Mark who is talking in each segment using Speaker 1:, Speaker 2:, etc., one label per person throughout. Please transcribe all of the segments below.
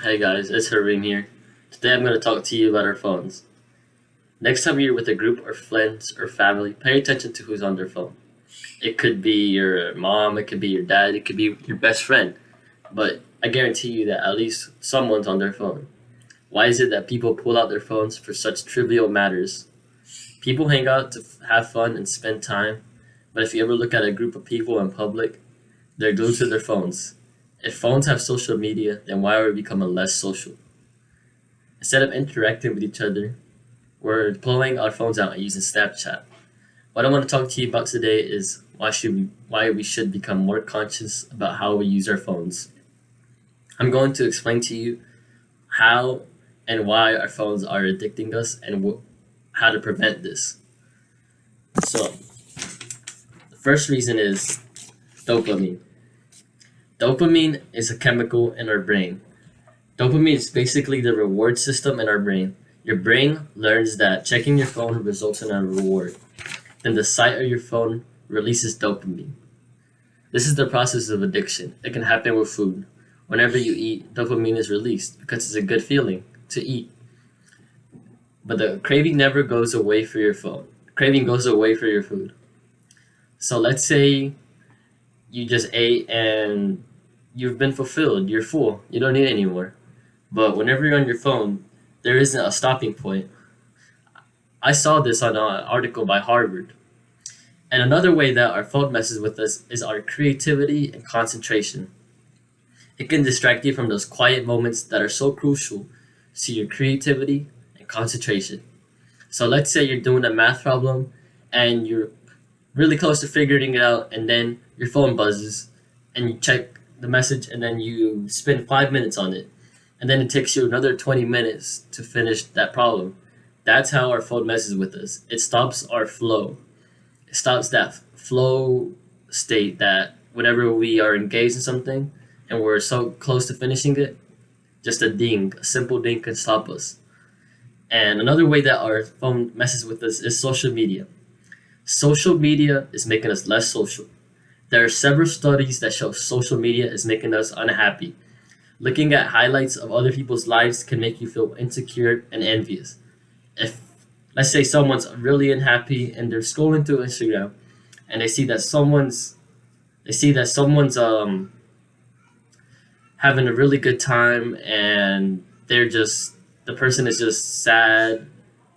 Speaker 1: Hey guys, it's Harim here. Today I'm going to talk to you about our phones. Next time you're with a group or friends or family, pay attention to who's on their phone. It could be your mom, it could be your dad, it could be your best friend. But I guarantee you that at least someone's on their phone. Why is it that people pull out their phones for such trivial matters? People hang out to have fun and spend time, but if you ever look at a group of people in public, they're glued to their phones. If phones have social media, then why are we becoming less social? Instead of interacting with each other, we're pulling our phones out and using Snapchat. What I want to talk to you about today is why we should become more conscious about how we use our phones. I'm going to explain to you how and why our phones are addicting us and how to prevent this. So, the first reason is dopamine. Dopamine is a chemical in our brain. Dopamine is basically the reward system in our brain. Your brain learns that checking your phone results in a reward. Then the sight of your phone releases dopamine. This is the process of addiction. It can happen with food. Whenever you eat, dopamine is released because it's a good feeling to eat. But the craving never goes away for your phone. Craving goes away for your food. So let's say you just ate and you've been fulfilled. You're full. You don't need it anymore. But whenever you're on your phone, there isn't a stopping point. I saw this on an article by Harvard. And another way that our phone messes with us is our creativity and concentration. It can distract you from those quiet moments that are so crucial to your creativity and concentration. So let's say you're doing a math problem and you're really close to figuring it out, and then your phone buzzes and you check the message and then you spend 5 minutes on it. And then it takes you another 20 minutes to finish that problem. That's how our phone messes with us. It stops our flow. It stops that flow state that whenever we are engaged in something and we're so close to finishing it, just a simple ding can stop us. And another way that our phone messes with us is social media. Social media is making us less social. There are several studies that show social media is making us unhappy. Looking at highlights of other people's lives can make you feel insecure and envious. If, let's say, someone's really unhappy and they're scrolling through Instagram and they see that someone's having a really good time and the person is just sad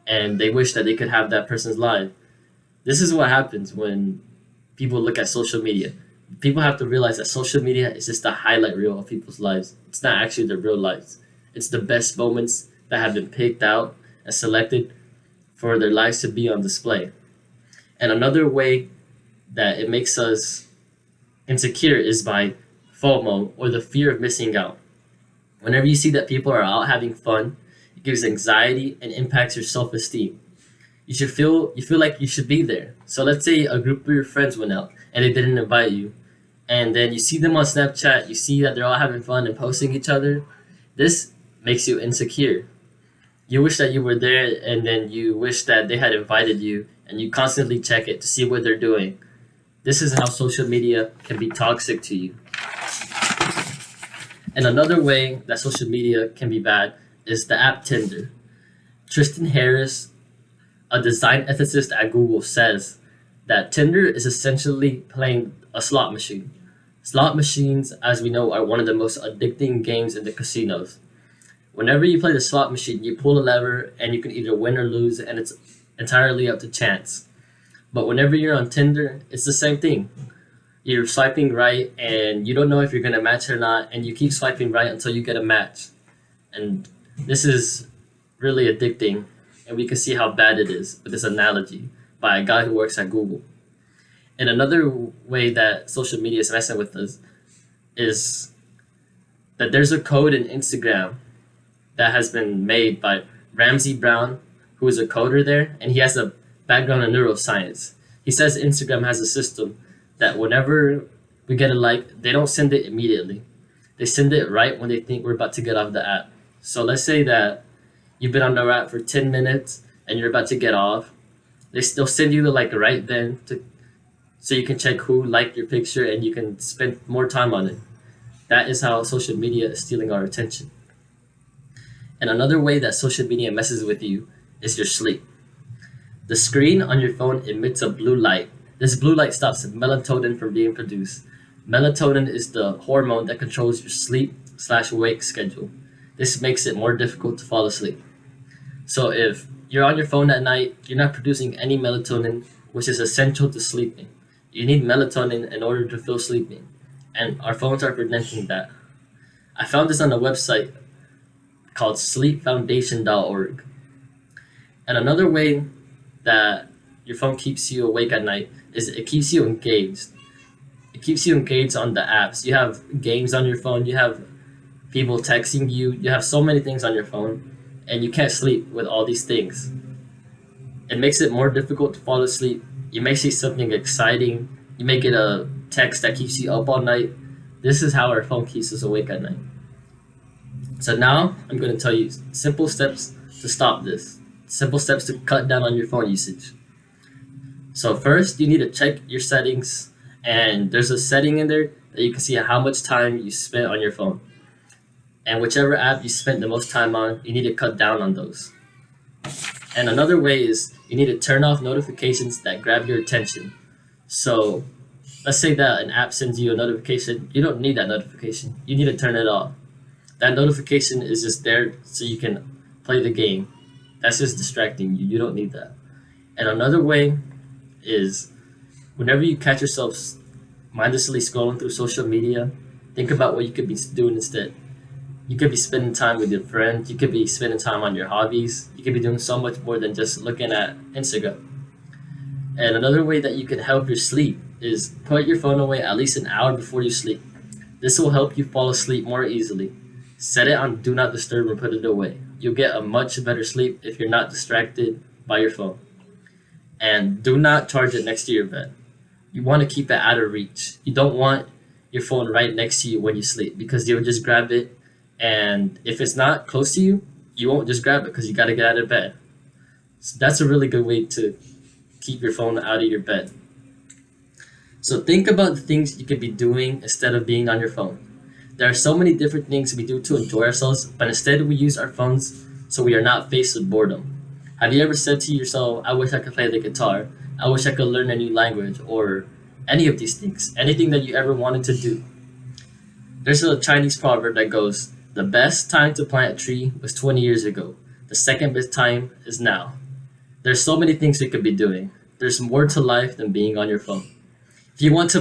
Speaker 1: and they wish that they could have that person's life. This is what happens when people look at social media. People have to realize that social media is just a highlight reel of people's lives. It's not actually their real lives. It's the best moments that have been picked out and selected for their lives to be on display. And another way that it makes us insecure is by FOMO, or the fear of missing out. Whenever you see that people are out having fun, it gives anxiety and impacts your self-esteem. You feel like you should be there. So let's say a group of your friends went out and they didn't invite you, and then you see them on Snapchat, you see that they're all having fun and posting each other. This makes you insecure. You wish that you were there, and then you wish that they had invited you, and you constantly check it to see what they're doing. This is how social media can be toxic to you. And another way that social media can be bad is the app Tinder. Tristan Harris, a design ethicist at Google, says that Tinder is essentially playing a slot machine. Slot machines, as we know, are one of the most addicting games in the casinos. Whenever you play the slot machine, you pull a lever and you can either win or lose, and it's entirely up to chance. But whenever you're on Tinder, it's the same thing. You're swiping right and you don't know if you're going to match or not, and you keep swiping right until you get a match. And this is really addicting, and we can see how bad it is with this analogy by a guy who works at Google. And another way that social media is messing with us is that there's a code in Instagram that has been made by Ramsey Brown, who is a coder there, and he has a background in neuroscience. He says Instagram has a system that whenever we get a like, they don't send it immediately. They send it right when they think we're about to get off the app. So let's say that you've been on the app for 10 minutes and you're about to get off. They'll send you the like right then so you can check who liked your picture and you can spend more time on it. That is how social media is stealing our attention. And another way that social media messes with you is your sleep. The screen on your phone emits a blue light. This blue light stops melatonin from being produced. Melatonin is the hormone that controls your sleep/wake schedule. This makes it more difficult to fall asleep. So if you're on your phone at night, you're not producing any melatonin, which is essential to sleeping. You need melatonin in order to feel sleepy, and our phones are preventing that. I found this on a website called sleepfoundation.org. And another way that your phone keeps you awake at night is it keeps you engaged. It keeps you engaged on the apps. You have games on your phone, you have people texting you, you have so many things on your phone, and you can't sleep with all these things. It makes it more difficult to fall asleep. You may see something exciting, you may get a text that keeps you up all night. This is how our phone keeps us awake at night. So now I'm going to tell you simple steps to stop this. Simple steps to cut down on your phone usage. So first, you need to check your settings, and there's a setting in there that you can see how much time you spent on your phone. And whichever app you spent the most time on, you need to cut down on those. And another way is you need to turn off notifications that grab your attention. So let's say that an app sends you a notification. You don't need that notification. You need to turn it off. That notification is just there so you can play the game. That's just distracting you. You don't need that. And another way is whenever you catch yourself mindlessly scrolling through social media, think about what you could be doing instead. You could be spending time with your friends. You could be spending time on your hobbies. You could be doing so much more than just looking at Instagram. And another way that you can help your sleep is put your phone away at least an hour before you sleep. This will help you fall asleep more easily. Set it on Do Not Disturb and put it away. You'll get a much better sleep if you're not distracted by your phone. And do not charge it next to your bed. You want to keep it out of reach. You don't want your phone right next to you when you sleep because you'll just grab it, and if it's not close to you, you won't just grab it because you got to get out of bed. So that's a really good way to keep your phone out of your bed. So think about the things you could be doing instead of being on your phone. There are so many different things we do to enjoy ourselves, but instead we use our phones so we are not faced with boredom. Have you ever said to yourself, I wish I could play the guitar, I wish I could learn a new language, or any of these things, anything that you ever wanted to do? There's a Chinese proverb that goes, the best time to plant a tree was 20 years ago. The second best time is now. There's so many things we could be doing. There's more to life than being on your phone. If you want to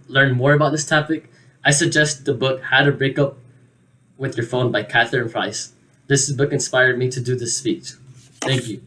Speaker 1: learn more about this topic, I suggest the book How to Break Up with Your Phone by Catherine Price. This book inspired me to do this speech. Thank you.